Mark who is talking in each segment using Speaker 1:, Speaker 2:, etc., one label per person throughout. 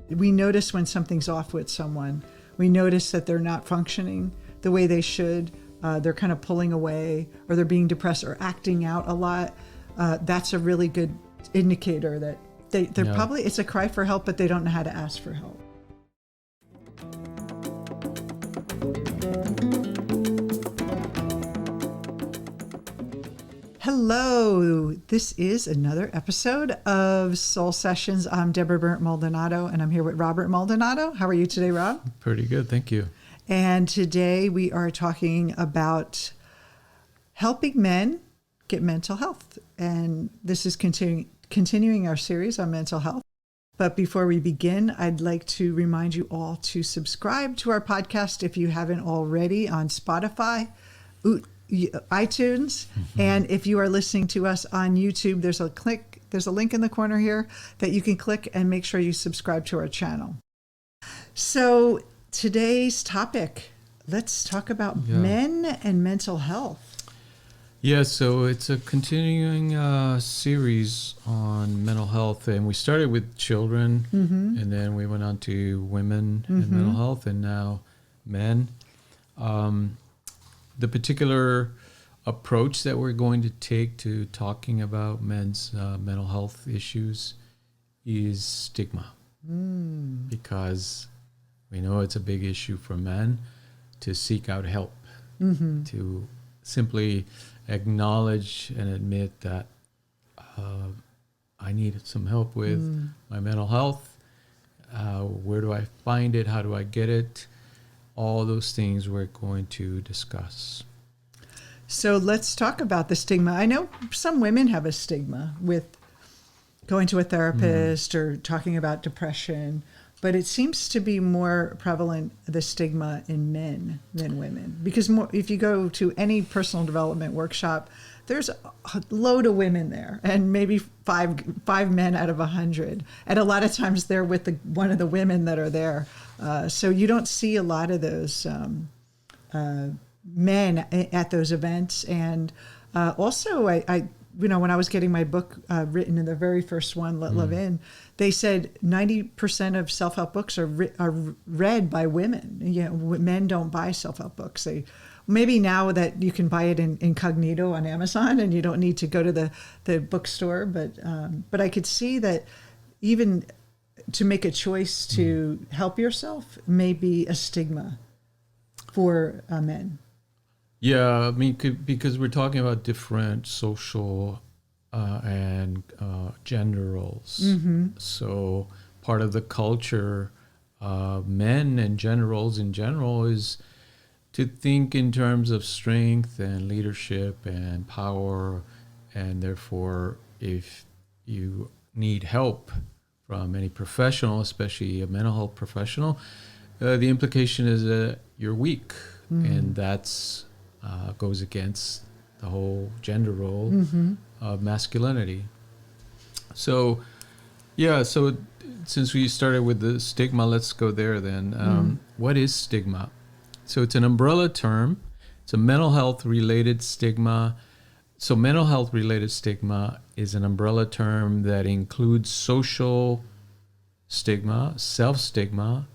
Speaker 1: we notice when something's off with someone. We notice that they're not functioning the way they should. They're kind of pulling away, or they're being depressed or acting out a lot. That's a really good indicator that they're probably, it's a cry for help, but they don't know how to ask for help. Hello, this is another episode of Soul Sessions. I'm Debra Berndt Maldonado, and I'm here with Robert Maldonado. How are you today, Rob?
Speaker 2: Pretty good, thank you.
Speaker 1: And today we are talking about helping men get mental health. And this is continuing our series on mental health. But before we begin, I'd like to remind you all to subscribe to our podcast if you haven't already on Spotify, iTunes, and if you are listening to us on YouTube, there's a link in the corner here that you can click and make sure you subscribe to our channel. So today's topic, let's talk about men and mental health.
Speaker 2: Yeah, so it's a continuing series on mental health, and we started with children, and then we went on to women and mental health, and now men. The particular approach that we're going to take to talking about men's mental health issues is stigma, because we know it's a big issue for men to seek out help, to simply acknowledge and admit that I need some help with my mental health. Where do I find it? How do I get it? All those things we're going to discuss.
Speaker 1: So let's talk about the stigma. I know some women have a stigma with going to a therapist or talking about depression, but it seems to be more prevalent, the stigma, in men than women. Because if you go to any personal development workshop, there's a load of women there, and maybe five men out of 100. And a lot of times they're with one of the women that are there. So you don't see a lot of those men at those events. And also, I when I was getting my book written, in the very first one, Let Love In, they said 90% of self-help books are read by women. Men don't buy self-help books. Maybe now that you can buy it incognito on Amazon and you don't need to go to the bookstore, but I could see that even to make a choice to help yourself may be a stigma for men.
Speaker 2: Yeah, I mean, because we're talking about different social and gender roles. So part of the culture, men and gender roles in general, is to think in terms of strength and leadership and power. And therefore, if you need help from any professional, especially a mental health professional, the implication is that you're weak. And that's goes against the whole gender role of masculinity. So, so since we started with the stigma, let's go there then. What is stigma? So it's an umbrella term. It's a mental health related stigma. So mental health related stigma is an umbrella term that includes social stigma, self-stigma,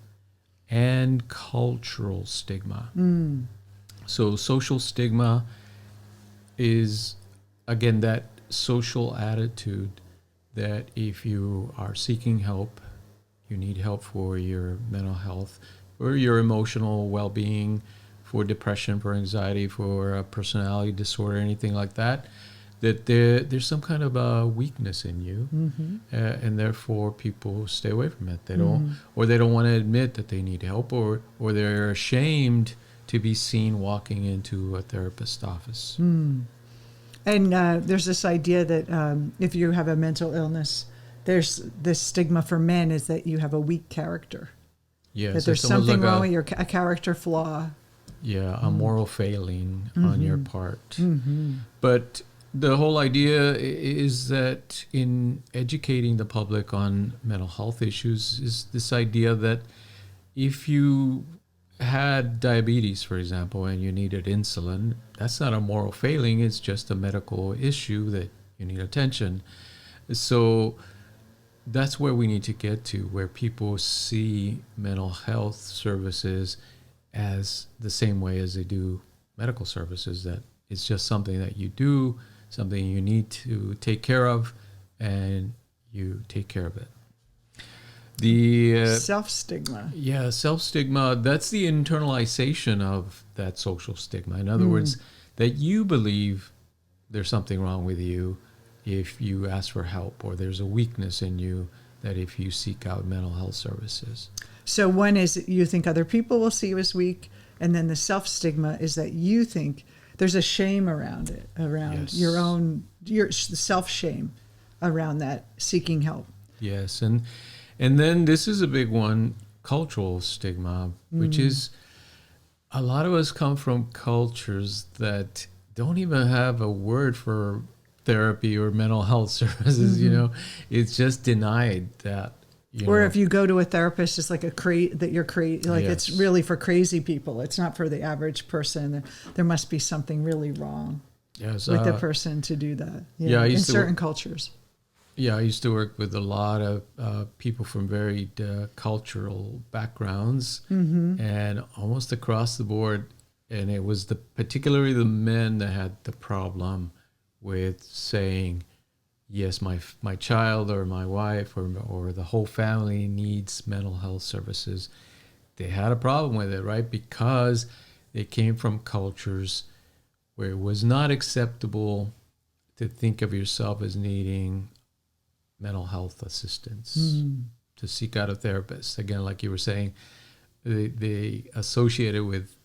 Speaker 2: and cultural stigma. So social stigma is, again, that social attitude that if you are seeking help, you need help for your mental health, for your emotional well-being, for depression, for anxiety, for a personality disorder, anything like that, that there's some kind of a weakness in you, and therefore people stay away from it. They don't, or they don't want to admit that they need help, or they're ashamed to be seen walking into a therapist's office.
Speaker 1: And there's this idea that if you have a mental illness, there's this stigma for men is that you have a weak character.
Speaker 2: Yeah,
Speaker 1: that
Speaker 2: so
Speaker 1: there's something
Speaker 2: like
Speaker 1: wrong with a character flaw.
Speaker 2: Yeah, a moral failing on your part. But the whole idea is that in educating the public on mental health issues is this idea that if you had diabetes, for example, and you needed insulin, that's not a moral failing, it's just a medical issue that you need attention. So that's where we need to get to, where people see mental health services as the same way as they do medical services, that it's just something that you do, something you need to take care of, and you take care of it. The
Speaker 1: self-stigma.
Speaker 2: Yeah, self-stigma, that's the internalization of that social stigma. In other words, that you believe there's something wrong with you if you ask for help, or there's a weakness in you that if you seek out mental health services.
Speaker 1: So one is you think other people will see you as weak, and then the self-stigma is that you think there's a shame around it, around your self-shame around that seeking help.
Speaker 2: Yes, and then this is a big one, cultural stigma, which is a lot of us come from cultures that don't even have a word for therapy or mental health services. It's just denied that.
Speaker 1: Or if you go to a therapist, it's like that you're crazy. Like
Speaker 2: Yes.
Speaker 1: it's really for crazy people. It's not for the average person. There must be something really wrong
Speaker 2: Yes,
Speaker 1: with the person to do that.
Speaker 2: I
Speaker 1: in
Speaker 2: used to
Speaker 1: certain cultures.
Speaker 2: Yeah, I used to work with a lot of people from varied cultural backgrounds, and almost across the board. And it was particularly the men that had the problem with saying, yes, my child or my wife or the whole family needs mental health services. They had a problem with it, right? Because they came from cultures where it was not acceptable to think of yourself as needing mental health assistance, to seek out a therapist. Again, like you were saying, they associated with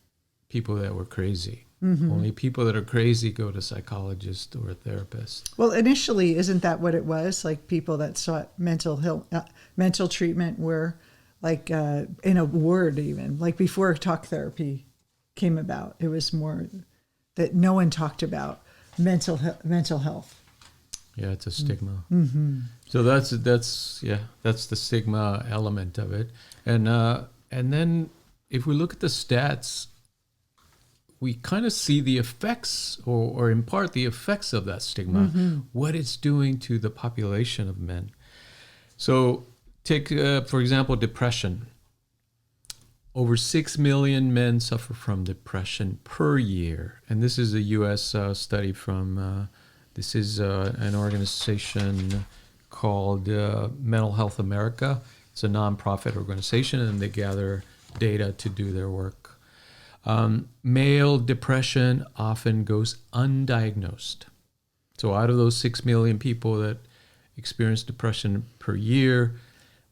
Speaker 2: people that were crazy. Only people that are crazy go to psychologists or a therapist.
Speaker 1: Well, initially, isn't that what it was? Like people that sought mental treatment were like in a ward, even like before talk therapy came about. It was more that no one talked about mental health.
Speaker 2: Yeah, it's a stigma. So that's the stigma element of it. And then if we look at the stats, we kind of see the effects, or in part the effects of that stigma, what it's doing to the population of men. So take, for example, depression. Over 6 million men suffer from depression per year. And this is a U.S. study from, this is an organization called Mental Health America. It's a nonprofit organization, and they gather data to do their work. Male depression often goes undiagnosed. So out of those 6 million people that experience depression per year,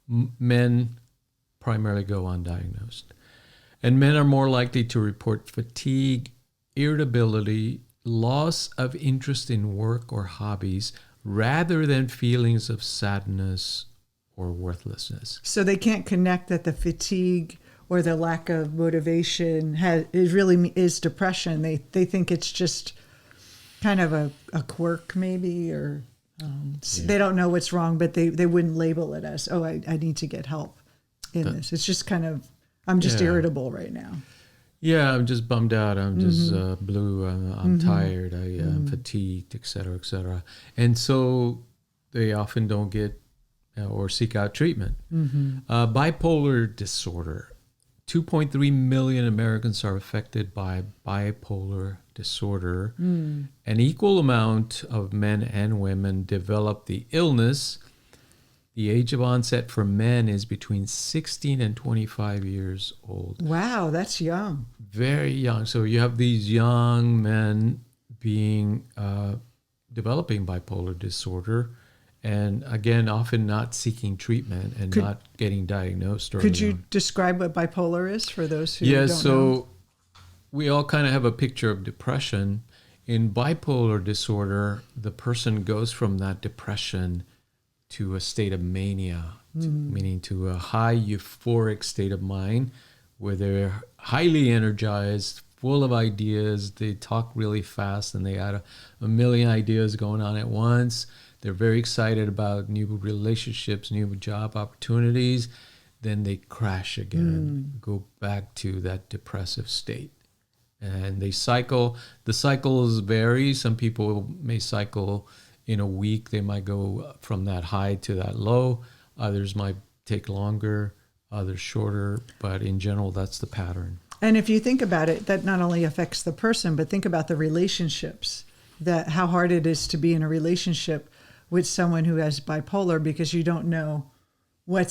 Speaker 2: men primarily go undiagnosed. And men are more likely to report fatigue, irritability, loss of interest in work or hobbies, rather than feelings of sadness or worthlessness.
Speaker 1: So they can't connect that the fatigue or the lack of motivation is depression. They think it's just kind of a quirk maybe, or they don't know what's wrong, but they wouldn't label it as, I need to get help in this. It's just kind of, I'm just irritable right now.
Speaker 2: Yeah, I'm just bummed out. I'm just blue. I'm tired. I'm fatigued, et cetera, et cetera. And so they often don't get or seek out treatment. Bipolar disorder. 2.3 million Americans are affected by bipolar disorder. An equal amount of men and women develop the illness. The age of onset for men is between 16 and 25 years old.
Speaker 1: Wow, that's young.
Speaker 2: Very young. So you have these young men being developing bipolar disorder, and again, often not seeking treatment and not getting diagnosed early
Speaker 1: Could you
Speaker 2: on.
Speaker 1: describe what bipolar is for those who don't know?
Speaker 2: So we all kind of have a picture of depression. In bipolar disorder, the person goes from that depression to a state of mania, meaning to a high euphoric state of mind where they're highly energized, full of ideas. They talk really fast and they had a million ideas going on at once. They're very excited about new relationships, new job opportunities. Then they crash again, go back to that depressive state. And they cycle. The cycles vary. Some people may cycle in a week. They might go from that high to that low. Others might take longer, others shorter, but in general, that's the pattern.
Speaker 1: And if you think about it, that not only affects the person, but think about the relationships, that how hard it is to be in a relationship with someone who has bipolar, because you don't know what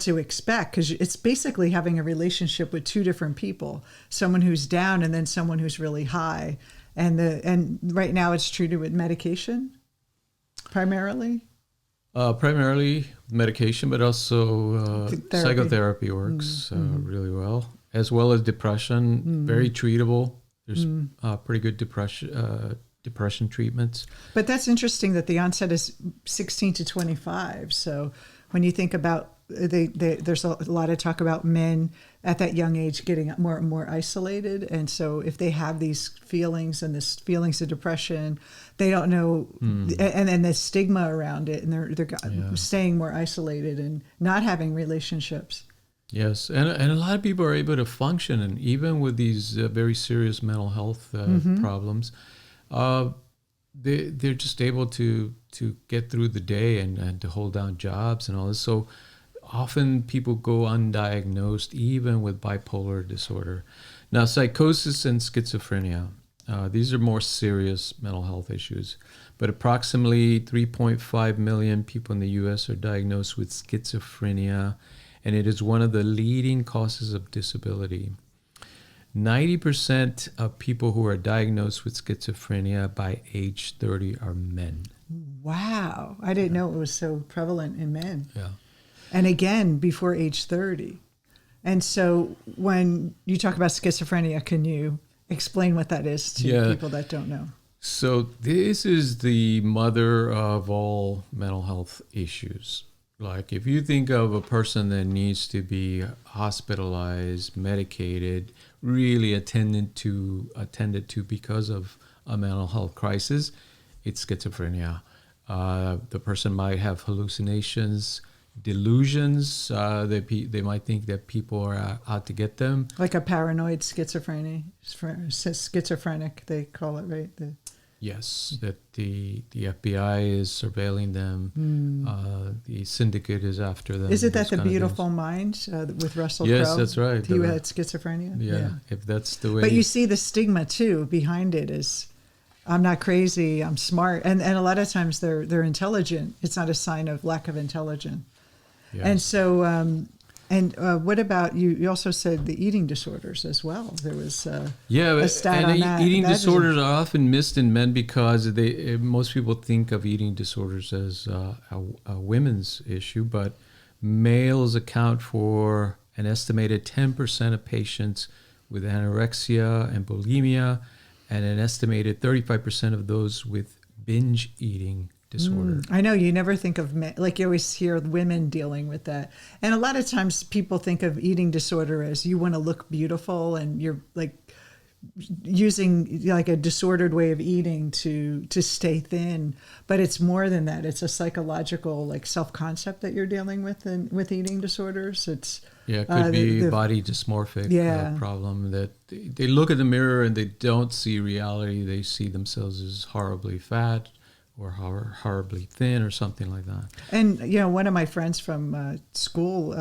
Speaker 1: to expect, because it's basically having a relationship with two different people, someone who's down and then someone who's really high. And right now it's treated with medication primarily.
Speaker 2: Primarily medication, but also psychotherapy works really well as depression. Very treatable. There's pretty good depression treatments.
Speaker 1: But that's interesting that the onset is 16 to 25. So when you think about there's a lot of talk about men at that young age getting more and more isolated, and so if they have these feelings and this feelings of depression, they don't know, and then the stigma around it, and they're staying more isolated and not having relationships.
Speaker 2: Yes, and a lot of people are able to function, and even with these very serious mental health problems, they're just able to get through the day and to hold down jobs and all this. So often people go undiagnosed even with bipolar disorder. Now, psychosis and schizophrenia, these are more serious mental health issues, but approximately 3.5 million people in the U.S. are diagnosed with schizophrenia, and it is one of the leading causes of disability. 90% of people who are diagnosed with schizophrenia by age 30 are men.
Speaker 1: Wow. I didn't know it was so prevalent in men.
Speaker 2: Yeah.
Speaker 1: And again, before age 30. And so when you talk about schizophrenia, can you explain what that is to people that don't know?
Speaker 2: So this is the mother of all mental health issues. Like if you think of a person that needs to be hospitalized, medicated, really attended to because of a mental health crisis, it's schizophrenia. The person might have hallucinations, delusions. They might think that people are out to get them.
Speaker 1: Like a paranoid schizophrenic, they call it, right?
Speaker 2: Yes, that the FBI is surveilling them. The syndicate is after them.
Speaker 1: Is it that The Beautiful Mind with Russell Crowe?
Speaker 2: Yes, that's right.
Speaker 1: He had schizophrenia?
Speaker 2: Yeah, if that's the way.
Speaker 1: But you see the stigma, too, behind it is, I'm not crazy, I'm smart. And a lot of times they're intelligent. It's not a sign of lack of intelligence. Yes. And so... what about you? You also said the eating disorders as well. There was a stat on that.
Speaker 2: Eating disorders are often missed in men because most people think of eating disorders as a women's issue, but males account for an estimated 10% of patients with anorexia and bulimia, and an estimated 35% of those with binge eating disorder.
Speaker 1: I know, you never think of men, like you always hear women dealing with that. And a lot of times people think of eating disorder as you want to look beautiful and you're like using like a disordered way of eating to stay thin. But it's more than that. It's a psychological like self-concept that you're dealing with with eating disorders.
Speaker 2: It could be body dysmorphic problem that they look at the mirror and they don't see reality. They see themselves as horribly fat or horribly thin or something like that.
Speaker 1: And, one of my friends from school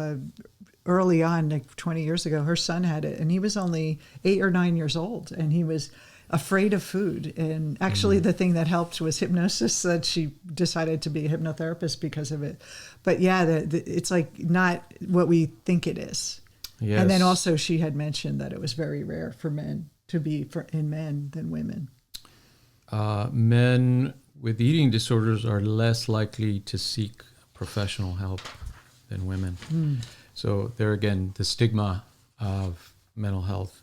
Speaker 1: early on, like 20 years ago, her son had it, and he was only 8 or 9 years old, and he was afraid of food. And actually the thing that helped was hypnosis, that she decided to be a hypnotherapist because of it. But it's like not what we think it is. Yes. And then also she had mentioned that it was very rare for men to be in men than women.
Speaker 2: Men with eating disorders are less likely to seek professional help than women. So there again, the stigma of mental health.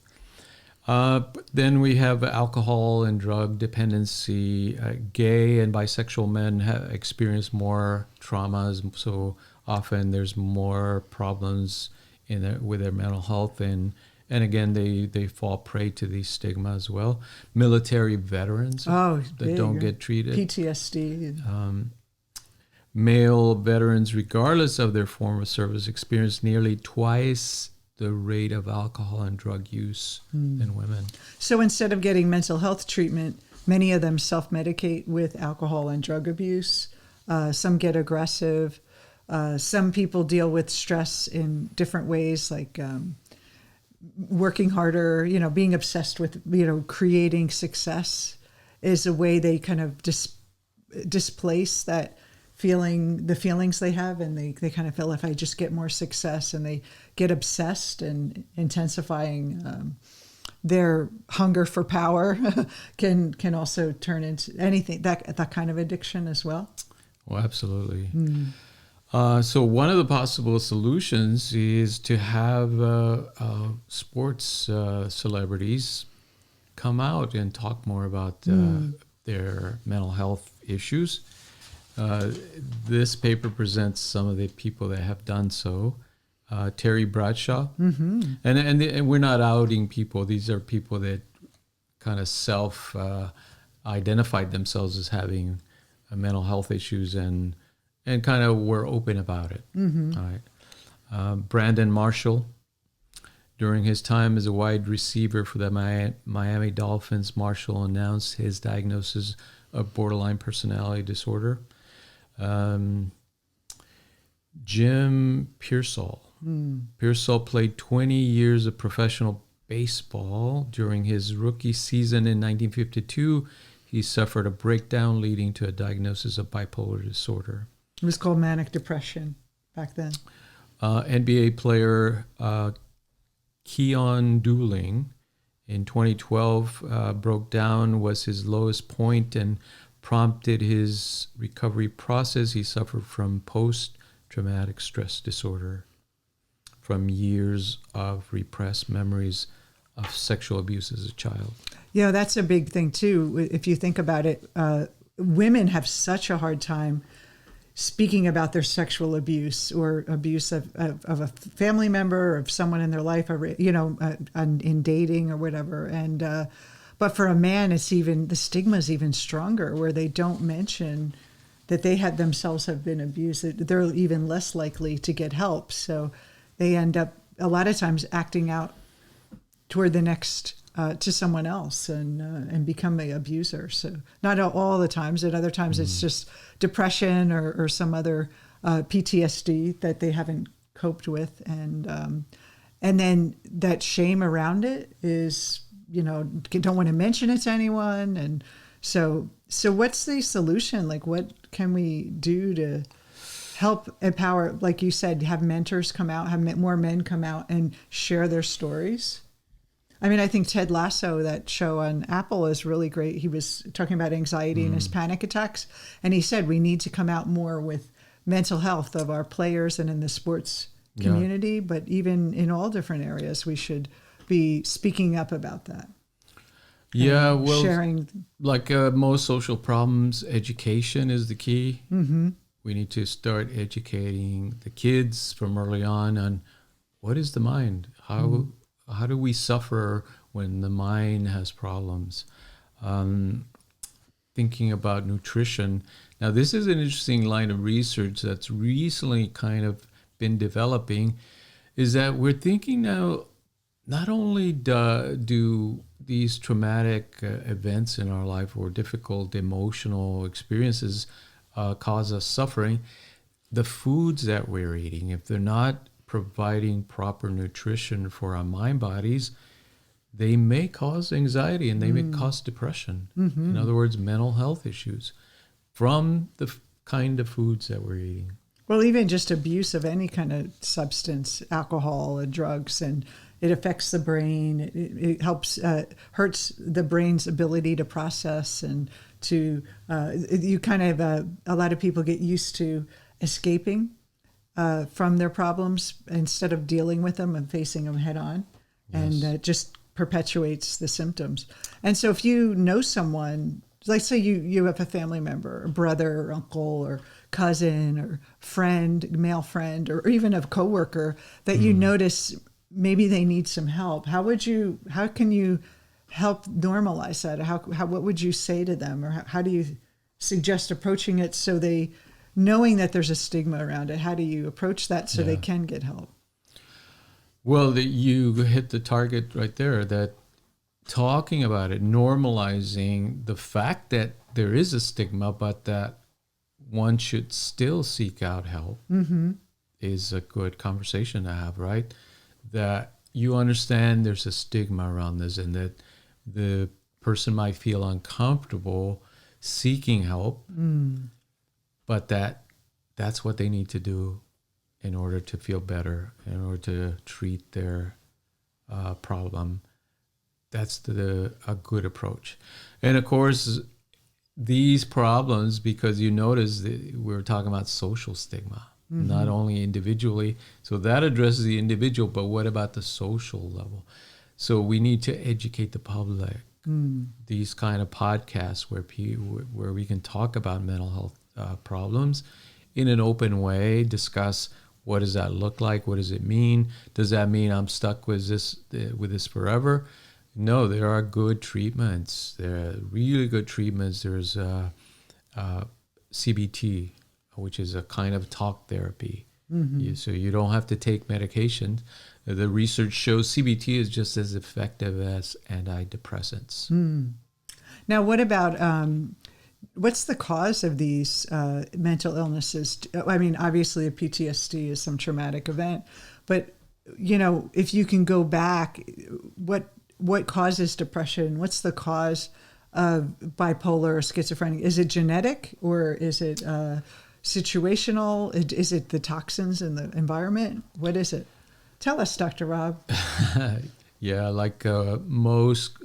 Speaker 2: But then we have alcohol and drug dependency. Gay and bisexual men experience more traumas, so often there's more problems with their mental health, and again, they fall prey to these stigma as well. Military veterans that don't get treated.
Speaker 1: PTSD.
Speaker 2: Male veterans, regardless of their form of service, experience nearly twice the rate of alcohol and drug use than women.
Speaker 1: So instead of getting mental health treatment, many of them self-medicate with alcohol and drug abuse. Some get aggressive. Some people deal with stress in different ways, like working harder, being obsessed with, creating success is a way they kind of displace that the feelings they have, and they kind of feel if I just get more success, and they get obsessed, and intensifying their hunger for power can also turn into anything, that kind of addiction as well.
Speaker 2: Well, absolutely. So one of the possible solutions is to have sports celebrities come out and talk more about their mental health issues. This paper presents some of the people that have done so. Terry Bradshaw, and we're not outing people. These are people that kind of identified themselves as having mental health issues and kind of were open about it. All right. Brandon Marshall, during his time as a wide receiver for the Miami Dolphins, Marshall announced his diagnosis of borderline personality disorder. Jim Pearsall. Pearsall played 20 years of professional baseball. During his rookie season in 1952, he suffered a breakdown leading to a diagnosis of bipolar disorder.
Speaker 1: It was called manic depression back then.
Speaker 2: NBA player Keon Dooling in 2012 broke down, was his lowest point, and prompted his recovery process. He suffered from post-traumatic stress disorder from years of repressed memories of sexual abuse as a child.
Speaker 1: Yeah, that's a big thing too. If you think about it, women have such a hard time speaking about their sexual abuse or abuse of a family member or of someone in their life, or in dating or whatever. And but for a man, the stigma is even stronger, where they don't mention that they themselves have been abused. They're even less likely to get help. So they end up a lot of times acting out toward the next to someone else and become an abuser. So not all the times. At other times it's just depression or some other PTSD that they haven't coped with, and then that shame around it is, don't want to mention it to anyone. And so what's the solution? Like, what can we do to help empower, like you said, have mentors come out, have more men come out and share their stories? I mean, I think Ted Lasso, that show on Apple, is really great. He was talking about anxiety and his panic attacks. And he said we need to come out more with mental health of our players and in the sports community, but even in all different areas, we should be speaking up about that.
Speaker 2: Yeah, well,
Speaker 1: sharing.
Speaker 2: Like most social problems, education is the key.
Speaker 1: Mm-hmm.
Speaker 2: We need to start educating the kids from early on what is the mind? How do we suffer when the mind has problems? Thinking about nutrition. Now, this is an interesting line of research that's recently kind of been developing, is that we're thinking now, not only do these traumatic events in our life or difficult emotional experiences cause us suffering, the foods that we're eating, if they're not providing proper nutrition for our mind bodies, they may cause anxiety and they may cause depression. In other words, mental health issues from the kind of foods that we're eating.
Speaker 1: Well, even just abuse of any kind of substance, alcohol and drugs, and it affects the brain. It helps, hurts the brain's ability to process and to, you kind of, a lot of people get used to escaping from their problems instead of dealing with them and facing them head on.
Speaker 2: Yes.
Speaker 1: And just perpetuates the symptoms. And so if you know someone, like say you have a family member, a brother or uncle or cousin or friend, male friend, or even a coworker that you notice maybe they need some help, how can you help normalize that? What would you say to them, or how do you suggest approaching it so they, knowing that there's a stigma around it, how do you approach that so they can get help?
Speaker 2: Well, you hit the target right there, that talking about it, normalizing the fact that there is a stigma, but that one should still seek out help is a good conversation to have, right? That you understand there's a stigma around this and that the person might feel uncomfortable seeking help, but that's what they need to do in order to feel better, in order to treat their problem. That's a good approach. And of course, these problems, because you notice that we're talking about social stigma, not only individually. So that addresses the individual, but what about the social level? So we need to educate the public. These kind of podcasts where we can talk about mental health problems in an open way, discuss what does that look like, what does it mean? Does that mean I'm stuck with this forever? No, there are good treatments. There are really good treatments. There's CBT, which is a kind of talk therapy. So you don't have to take medication. The research shows CBT is just as effective as antidepressants.
Speaker 1: Now, what about what's the cause of these mental illnesses? I mean, obviously, a PTSD is some traumatic event, but if you can go back, what causes depression? What's the cause of bipolar or schizophrenia? Is it genetic or is it situational? Is it the toxins in the environment? What is it? Tell us, Dr. Rob.
Speaker 2: Yeah, like most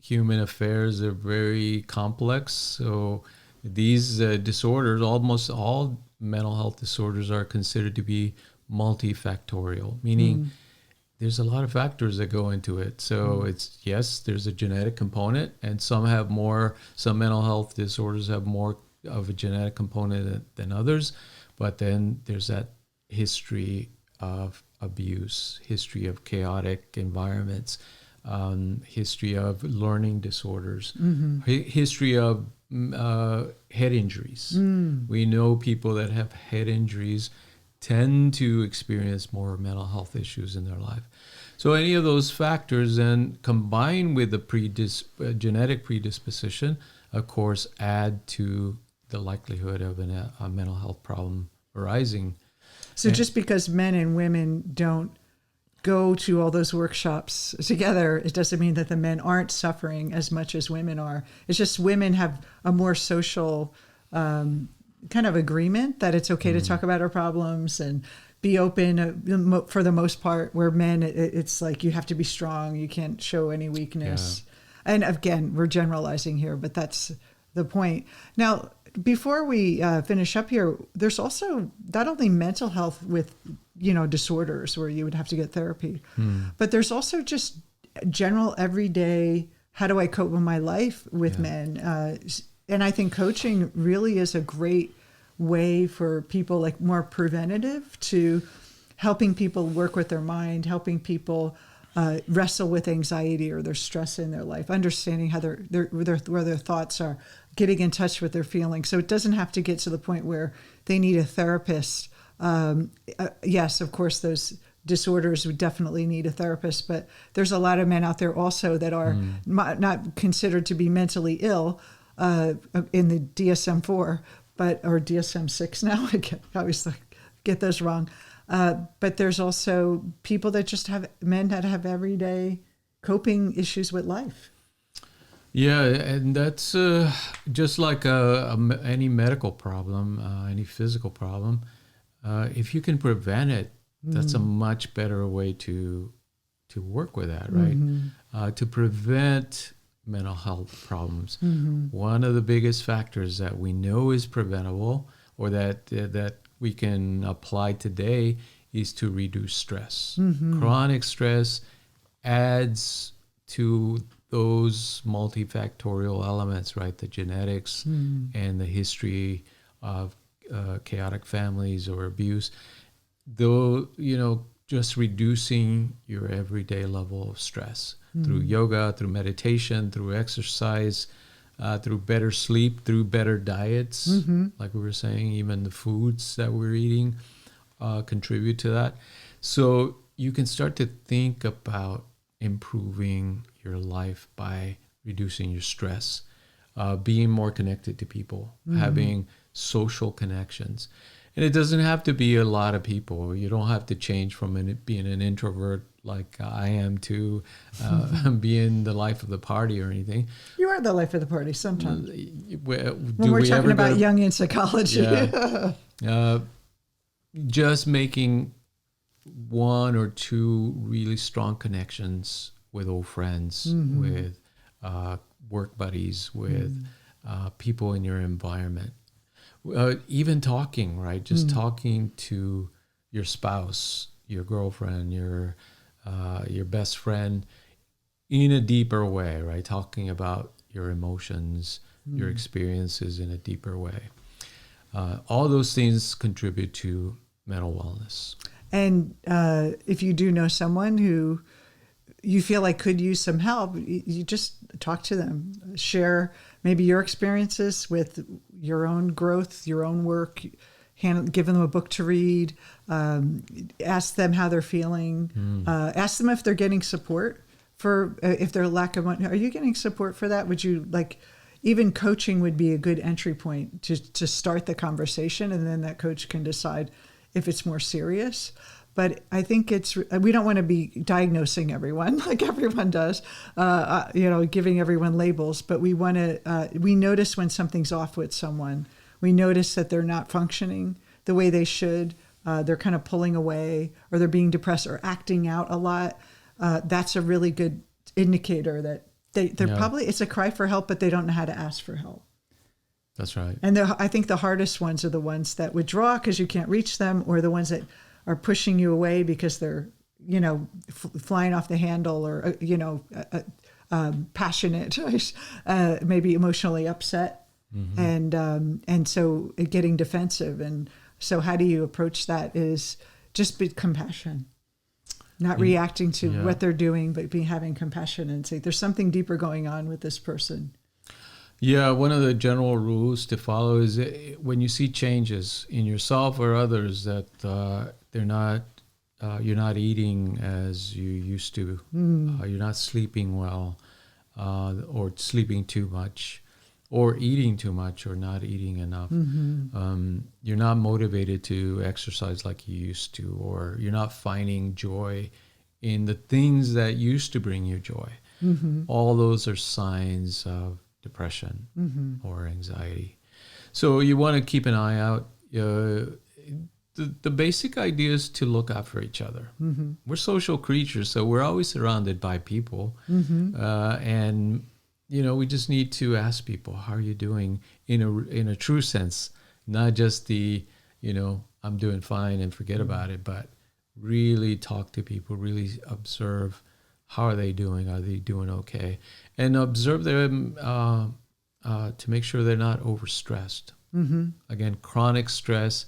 Speaker 2: human affairs are very complex. So these disorders, almost all mental health disorders, are considered to be multifactorial, meaning there's a lot of factors that go into it. So it's, yes, there's a genetic component, and some mental health disorders have more of a genetic component than others. But then there's that history of abuse, history of chaotic environments, history of learning disorders, history of head injuries. We know people that have head injuries tend to experience more mental health issues in their life. So any of those factors then combined with the genetic predisposition, of course, add to the likelihood of a mental health problem arising.
Speaker 1: So just because men and women don't go to all those workshops together, it doesn't mean that the men aren't suffering as much as women are. It's just women have a more social kind of agreement that it's okay to talk about our problems and be open for the most part, where men, it's like you have to be strong. You can't show any weakness. Yeah. And again, we're generalizing here, but that's the point. Now, before we finish up here, there's also not only mental health with, disorders where you would have to get therapy, but there's also just general everyday, how do I cope with my life with men? And I think coaching really is a great way for people, like more preventative, to helping people work with their mind, helping people wrestle with anxiety or their stress in their life, understanding how where their thoughts are, getting in touch with their feelings. So it doesn't have to get to the point where they need a therapist. Yes, of course, those disorders would definitely need a therapist, but there's a lot of men out there also that are not considered to be mentally ill in the DSM-4, or DSM-6 now. I always get those wrong. But there's also people that just men that have everyday coping issues with life.
Speaker 2: Yeah, and that's just like any medical problem, any physical problem. If you can prevent it, that's a much better way to work with that, right? To prevent mental health problems. One of the biggest factors that we know is preventable, or that we can apply today, is to reduce stress. Chronic stress adds to those multifactorial elements, right? The genetics and the history of chaotic families or abuse. Though, just reducing your everyday level of stress through yoga, through meditation, through exercise, through better sleep, through better diets, like we were saying, even the foods that we're eating contribute to that. So you can start to think about improving your life by reducing your stress, being more connected to people, having social connections. And it doesn't have to be a lot of people. You don't have to change from being an introvert like I am to being the life of the party or anything.
Speaker 1: You are the life of the party sometimes.
Speaker 2: When
Speaker 1: we're talking about Jungian psychology.
Speaker 2: Yeah. Just making one or two really strong connections with old friends, with work buddies, with people in your environment. Even talking, right? Just talking to your spouse, your girlfriend, your best friend in a deeper way, right? Talking about your emotions, your experiences in a deeper way. All those things contribute to mental wellness.
Speaker 1: And if you do know someone who you feel like could use some help, you just talk to them, share maybe your experiences with your own growth, your own work, give them a book to read, ask them how they're feeling, ask them if they're getting support for, if they're lack of money. Are you getting support for that? Would you like, even coaching would be a good entry point to start the conversation, and then that coach can decide if it's more serious. But I think we don't want to be diagnosing everyone like everyone does, giving everyone labels, but we want to, we notice when something's off with someone. We notice that they're not functioning the way they should. They're kind of pulling away, or they're being depressed or acting out a lot. That's a really good indicator that they're probably, it's a cry for help, but they don't know how to ask for help.
Speaker 2: That's right.
Speaker 1: And I think the hardest ones are the ones that withdraw because you can't reach them, or the ones that are pushing you away because they're, flying off the handle, or, passionate, maybe emotionally upset, and so getting defensive. And so how do you approach that is just be compassion, not reacting to what they're doing, but having compassion and say, there's something deeper going on with this person.
Speaker 2: Yeah, one of the general rules to follow is when you see changes in yourself or others that you're not eating as you used to, you're not sleeping well, or sleeping too much, or eating too much, or not eating enough. You're not motivated to exercise like you used to, or you're not finding joy in the things that used to bring you joy. All those are signs of depression or anxiety. So you want to keep an eye out. The basic idea is to look out for each other. We're social creatures, so we're always surrounded by people. And, we just need to ask people, how are you doing in a true sense? Not just the, I'm doing fine and forget about it, but really talk to people, really observe, how are they doing? Are they doing okay? And observe them to make sure they're not overstressed. Again, chronic stress,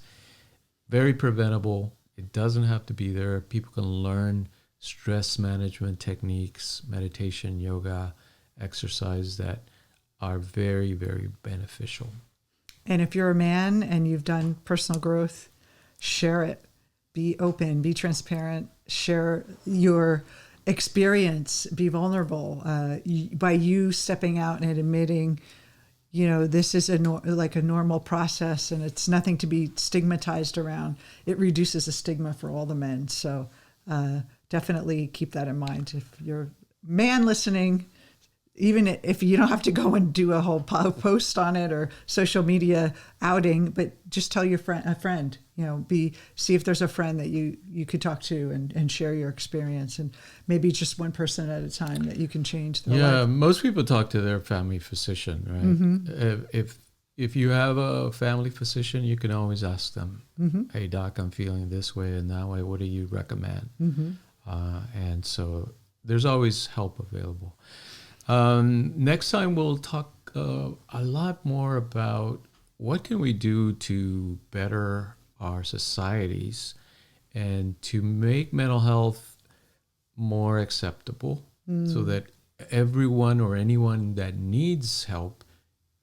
Speaker 2: very preventable. It doesn't have to be there. People can learn stress management techniques, meditation, yoga, exercise that are very, very beneficial.
Speaker 1: And if you're a man and you've done personal growth, share it. Be open, be transparent, share your experience, be vulnerable. By you stepping out and admitting, this is a normal process, and it's nothing to be stigmatized around. It reduces the stigma for all the men. So definitely keep that in mind. If you're a man listening, even if you don't have to go and do a whole post on it or social media outing, but just tell your friend, see if there's a friend that you could talk to and share your experience, and maybe just one person at a time that you can change their life.
Speaker 2: Yeah, most people talk to their family physician, right? If you have a family physician, you can always ask them, hey, doc, I'm feeling this way and that way. What do you recommend? And so there's always help available. Next time we'll talk a lot more about what can we do to better our societies and to make mental health more acceptable so that everyone or anyone that needs help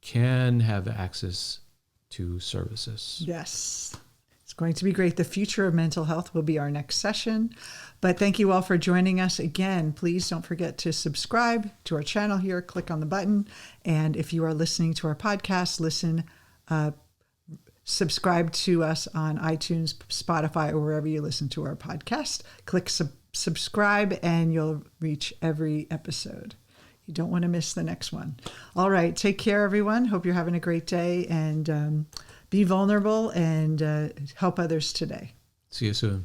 Speaker 2: can have access to services.
Speaker 1: Yes. It's going to be great. The future of mental health will be our next session. But thank you all for joining us again. Please don't forget to subscribe to our channel here. Click on the button. And if you are listening to our podcast, listen subscribe to us on iTunes, Spotify, or wherever you listen to our podcast. Click subscribe and you'll reach every episode. You don't want to miss the next one. All right. Take care, everyone. Hope you're having a great day, and be vulnerable and help others today.
Speaker 2: See you soon.